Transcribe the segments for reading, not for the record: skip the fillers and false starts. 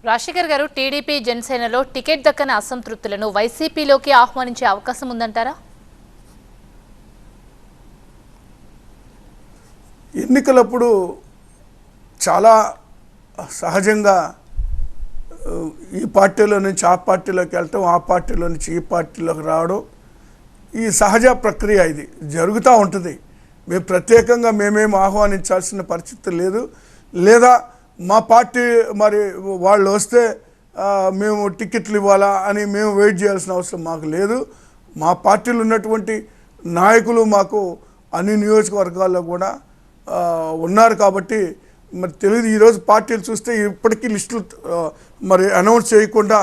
రాజశేఖర్ గారు, టీడీపీ జనసేనలో టికెట్ దక్కని అసంతృప్తులను వైసీపీలోకి ఆహ్వానించే అవకాశం ఉందంటారా? ఎన్నికలప్పుడు చాలా సహజంగా ఈ పార్టీలో నుంచి ఆ పార్టీలోకి వెళ్ళటం, ఆ పార్టీలో నుంచి ఈ పార్టీలోకి రావడం, ఈ సహజ ప్రక్రియ ఇది జరుగుతూ ఉంటుంది. మేము ప్రత్యేకంగా మేమేం ఆహ్వానించాల్సిన పరిస్థితి లేదు. లేదా మా పార్టీ మరి వాళ్ళు వస్తే మేము టికెట్లు ఇవ్వాలా అని మేము వెయిట్ చేయాల్సిన అవసరం మాకు లేదు. మా పార్టీలో ఉన్నటువంటి నాయకులు మాకు అన్ని నియోజకవర్గాల్లో కూడా ఉన్నారు. కాబట్టి మరి తెలియదు, ఈరోజు పార్టీలు చూస్తే ఇప్పటికీ లిస్టులు మరి అనౌన్స్ చేయకుండా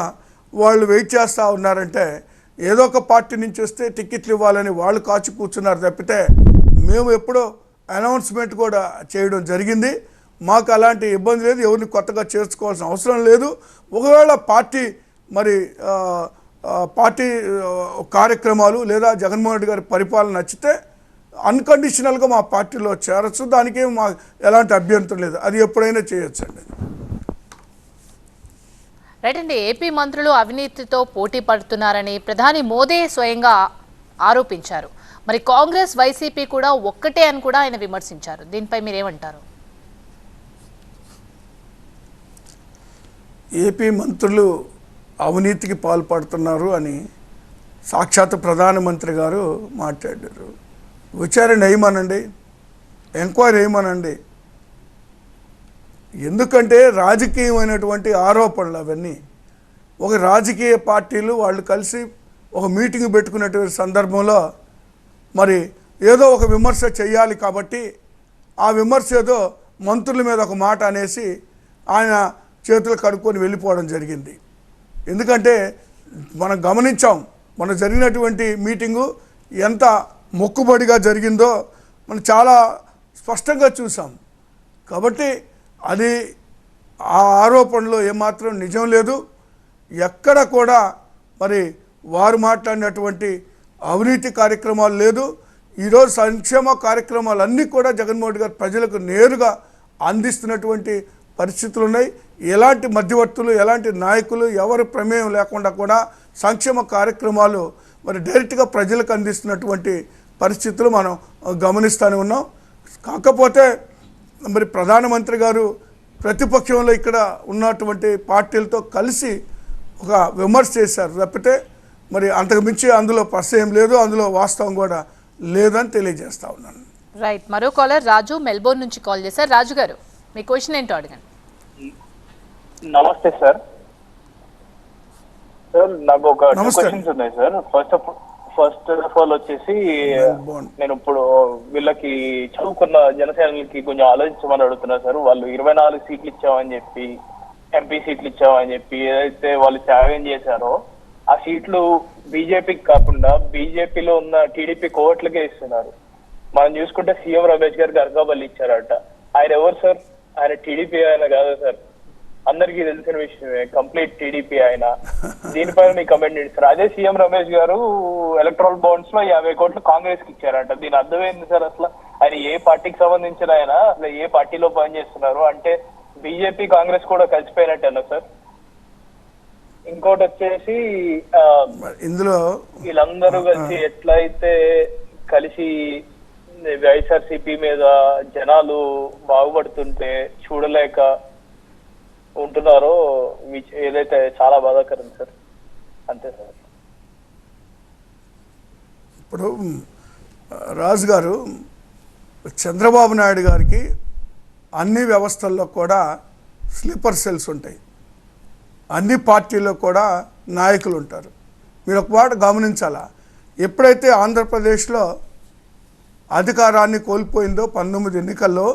వాళ్ళు వెయిట్ చేస్తూ ఉన్నారంటే ఏదో ఒక పార్టీ నుంచి వస్తే టికెట్లు ఇవ్వాలని వాళ్ళు కాచి కూర్చున్నారు తప్పితే మేము ఎప్పుడో అనౌన్స్మెంట్ కూడా చేయడం జరిగింది. మాకు అలాంటి ఇబ్బంది లేదు, ఎవరిని కొత్తగా చేర్చుకోవాల్సిన అవసరం లేదు. ఒకవేళ పార్టీ మరి పార్టీ కార్యక్రమాలు లేదా జగన్మోహన్ రెడ్డి గారి పరిపాలన నచ్చితే అన్కండిషనల్గా మా పార్టీలో చేరచ్చు, దానికి మా ఎలాంటి అభ్యంతరం లేదు, అది ఎప్పుడైనా చేయొచ్చు అండి. రైట్ అండి. ఏపీ మంత్రులు అవినీతితో పోటీ పడుతున్నారని ప్రధాని మోదీ స్వయంగా ఆరోపించారు. మరి కాంగ్రెస్ వైసీపీ కూడా ఒక్కటే అని కూడా ఆయన విమర్శించారు. దీనిపై మీరేమంటారు? ఏపీ మంత్రులు అవినీతికి పాల్పడుతున్నారు అని సాక్షాత్ ప్రధానమంత్రి గారు మాట్లాడారు. విచారణ వేయమనండి, ఎంక్వైరీ వేయమనండి. ఎందుకంటే రాజకీయమైనటువంటి ఆరోపణలు అవన్నీ. ఒక రాజకీయ పార్టీలు వాళ్ళు కలిసి ఒక మీటింగ్ పెట్టుకునేటువంటి సందర్భంలో మరి ఏదో ఒక విమర్శ చేయాలి కాబట్టి ఆ విమర్శ ఏదో మంత్రుల మీద ఒక మాట అనేసి ఆయన చేతులు కడుక్కొని వెళ్ళిపోవడం జరిగింది. ఎందుకంటే మనం గమనించాం, మన జరిగినటువంటి మీటింగు ఎంత మొక్కుబడిగా జరిగిందో మనం చాలా స్పష్టంగా చూసాం. కాబట్టి అది ఆ ఆరోపణలో ఏమాత్రం నిజం లేదు. ఎక్కడ కూడా మరి వారు మాట్లాడినటువంటి అవినీతి కార్యక్రమాలు లేదు. ఈరోజు సంక్షేమ కార్యక్రమాలన్నీ కూడా జగన్మోహన్ రెడ్డి గారు ప్రజలకు నేరుగా అందిస్తున్నటువంటి పరిస్థితులు ఉన్నాయి. ఎలాంటి మధ్యవర్తులు, ఎలాంటి నాయకులు, ఎవరి ప్రమేయం లేకుండా కూడా సంక్షేమ కార్యక్రమాలు మరి డైరెక్ట్గా ప్రజలకు అందిస్తున్నటువంటి పరిస్థితులు మనం గమనిస్తూనే ఉన్నాం. కాకపోతే మరి ప్రధానమంత్రి గారు ప్రతిపక్షంలో ఇక్కడ ఉన్నటువంటి పార్టీలతో కలిసి ఒక విమర్శ చేశారు తప్పితే మరి అంతకు మించి అందులో ప్రశ్న లేదు, అందులో వాస్తవం కూడా లేదని తెలియజేస్తా ఉన్నాను. రైట్. మరో కాలర్ రాజు మెల్బోర్న్ నుంచి కాల్ చేశారు. రాజు గారు, మీ క్వశ్చన్ ఏంటో అడగండి. నమస్తే సార్. సార్ నాకు ఒక క్వశ్చన్స్ ఉన్నాయి సార్. ఫస్ట్ ఆఫ్ ఆల్ వచ్చేసి నేను ఇప్పుడు వీళ్ళకి చదువుకున్న జనసేనలకి కొంచెం ఆలోచించమని అడుగుతున్నా సార్. వాళ్ళు 24 సీట్లు ఇచ్చామని చెప్పి, ఎంపీ సీట్లు ఇచ్చామని చెప్పి ఏదైతే వాళ్ళు త్యాగం చేశారో ఆ సీట్లు బీజేపీకి కాకుండా బీజేపీలో ఉన్న టీడీపీ కోవట్లకే ఇస్తున్నారు. మనం చూసుకుంటే సీఎం రమేష్ గారికి అర్కాబల్ ఇచ్చారట. ఆయన ఎవరు సార్? ఆయన టీడీపీ ఆయన కాదు సార్, అందరికీ తెలిసిన విషయమే, కంప్లీట్ టీడీపీ ఆయన. దీనిపైన మీ కమెంట్ ఏంటి సార్? అదే సీఎం రమేష్ గారు ఎలక్ట్రల్ బాండ్స్ లో 50 కోట్లు కాంగ్రెస్ కి ఇచ్చారంట. దీని అర్థం ఏంటి సార్? అసలు ఆయన ఏ పార్టీకి సంబంధించిన ఆయన, అసలు ఏ పార్టీలో పనిచేస్తున్నారు? అంటే బీజేపీ కాంగ్రెస్ కూడా కలిసిపోయినట్టేనా సార్? ఇంకోటి వచ్చేసి ఇందులో వీళ్ళందరూ కలిసి ఎట్లయితే కలిసి వైఎస్ఆర్సీపీ మీద జనాలు బాగుపడుతుంటే చూడలేక ఉంటున్నారో ఏదైతే చాలా బాధాకరం సార్. అంతే సార్. ఇప్పుడు రాజు గారు, చంద్రబాబు నాయుడు గారికి అన్ని వ్యవస్థల్లో కూడా స్లీపర్ సెల్స్ ఉంటాయి, అన్ని పార్టీల్లో కూడా నాయకులు ఉంటారు. మీరు ఒక మాట గమనించాలా, ఎప్పుడైతే ఆంధ్రప్రదేశ్లో అధికారాన్ని కోల్పోయిందో 19 ఎన్నికల్లో,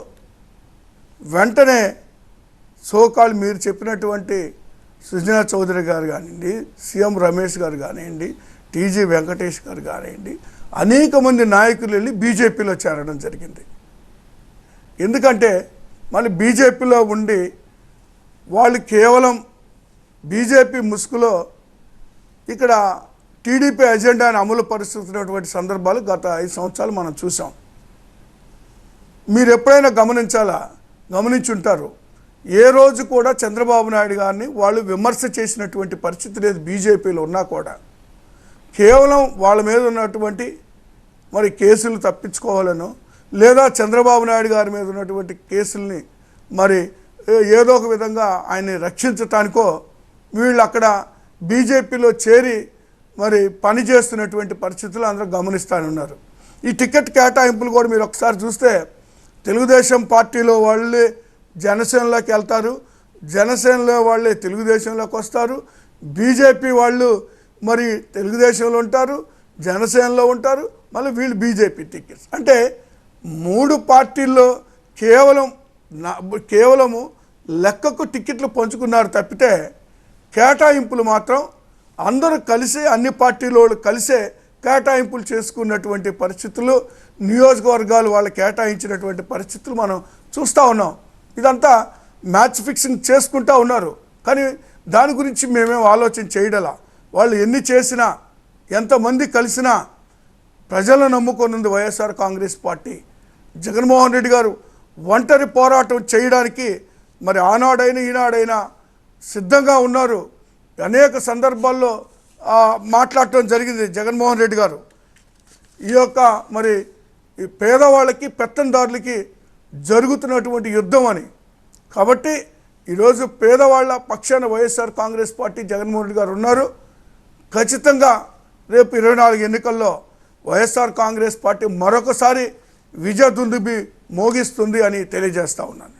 వెంటనే సోకాల్ మీరు చెప్పినటువంటి సుజనా చౌదరి గారు కానివ్వండి, సీఎం రమేష్ గారు కానివ్వండి, టీజీ వెంకటేష్ గారు కానివ్వండి, అనేక మంది నాయకులు వెళ్ళి బీజేపీలో చేరడం జరిగింది. ఎందుకంటే మళ్ళీ బీజేపీలో ఉండి వాళ్ళు కేవలం బీజేపీ ముసుగులో ఇక్కడ టీడీపీ ఎజెండాను అమలు పరుస్తున్నటువంటి సందర్భాలు గత 5 సంవత్సరాలు మనం చూసాం. మీరు ఎప్పుడైనా గమనించుంటారు, ఏ రోజు కూడా చంద్రబాబు నాయుడు గారిని వాళ్ళు విమర్శ చేసినటువంటి పరిస్థితి లేదు. బీజేపీలో ఉన్నా కూడా కేవలం వాళ్ళ మీద ఉన్నటువంటి మరి కేసులు తప్పించుకోవాలనో లేదా చంద్రబాబు నాయుడు గారి మీద ఉన్నటువంటి కేసుల్ని మరి ఏదో ఒక విధంగా ఆయన్ని రక్షించటానికో వీళ్ళు అక్కడ బీజేపీలో చేరి మరి పనిచేస్తున్నటువంటి పరిస్థితులు అందరూ గమనిస్తూనే ఉన్నారు. ఈ టికెట్ కేటాయింపులు కూడా మీరు ఒకసారి చూస్తే తెలుగుదేశం పార్టీలో వాళ్ళే జనసేనలోకి వెళ్తారు, జనసేనలో వాళ్ళే తెలుగుదేశంలోకి వస్తారు, బీజేపీ వాళ్ళు మరి తెలుగుదేశంలో ఉంటారు, జనసేనలో ఉంటారు, మళ్ళీ వీళ్ళు బీజేపీ టికెట్స్. అంటే 3 పార్టీల్లో కేవలము లెక్కకు టికెట్లు పంచుకున్నారు తప్పితే కేటాయింపులు మాత్రం అందరూ కలిసి అన్ని పార్టీల వాళ్ళు కలిసే కేటాయింపులు చేసుకున్నటువంటి పరిస్థితులు, నియోజకవర్గాలు వాళ్ళు కేటాయించినటువంటి పరిస్థితులు మనం చూస్తూ ఉన్నాం. ఇదంతా మ్యాచ్ ఫిక్సింగ్ చేసుకుంటూ ఉన్నారు. కానీ దాని గురించి మేమేం ఆలోచన చేయడలా. వాళ్ళు ఎన్ని చేసినా ఎంతమంది కలిసినా ప్రజలను నమ్ముకున్నది వైఎస్ఆర్ కాంగ్రెస్ పార్టీ. జగన్మోహన్ రెడ్డి గారు ఒంటరి పోరాటం చేయడానికి మరి ఆనాడైనా ఈనాడైనా సిద్ధంగా ఉన్నారు. అనేక సందర్భాల్లో మాట్లాడటం జరిగింది జగన్మోహన్ రెడ్డి గారు. ఈ యొక్క మరి ఈ పేదవాళ్ళకి పెత్తందారులకి జరుగుతున్నటువంటి యుద్ధం అని. కాబట్టి ఈరోజు పేదవాళ్ళ పక్షాన వైఎస్ఆర్ కాంగ్రెస్ పార్టీ జగన్మోహన్ రెడ్డి గారు ఉన్నారు. ఖచ్చితంగా రేపు 24 ఎన్నికల్లో వైఎస్ఆర్ కాంగ్రెస్ పార్టీ మరొకసారి విజయదుందుబి మోగిస్తుంది అని తెలియజేస్తా ఉన్నాను.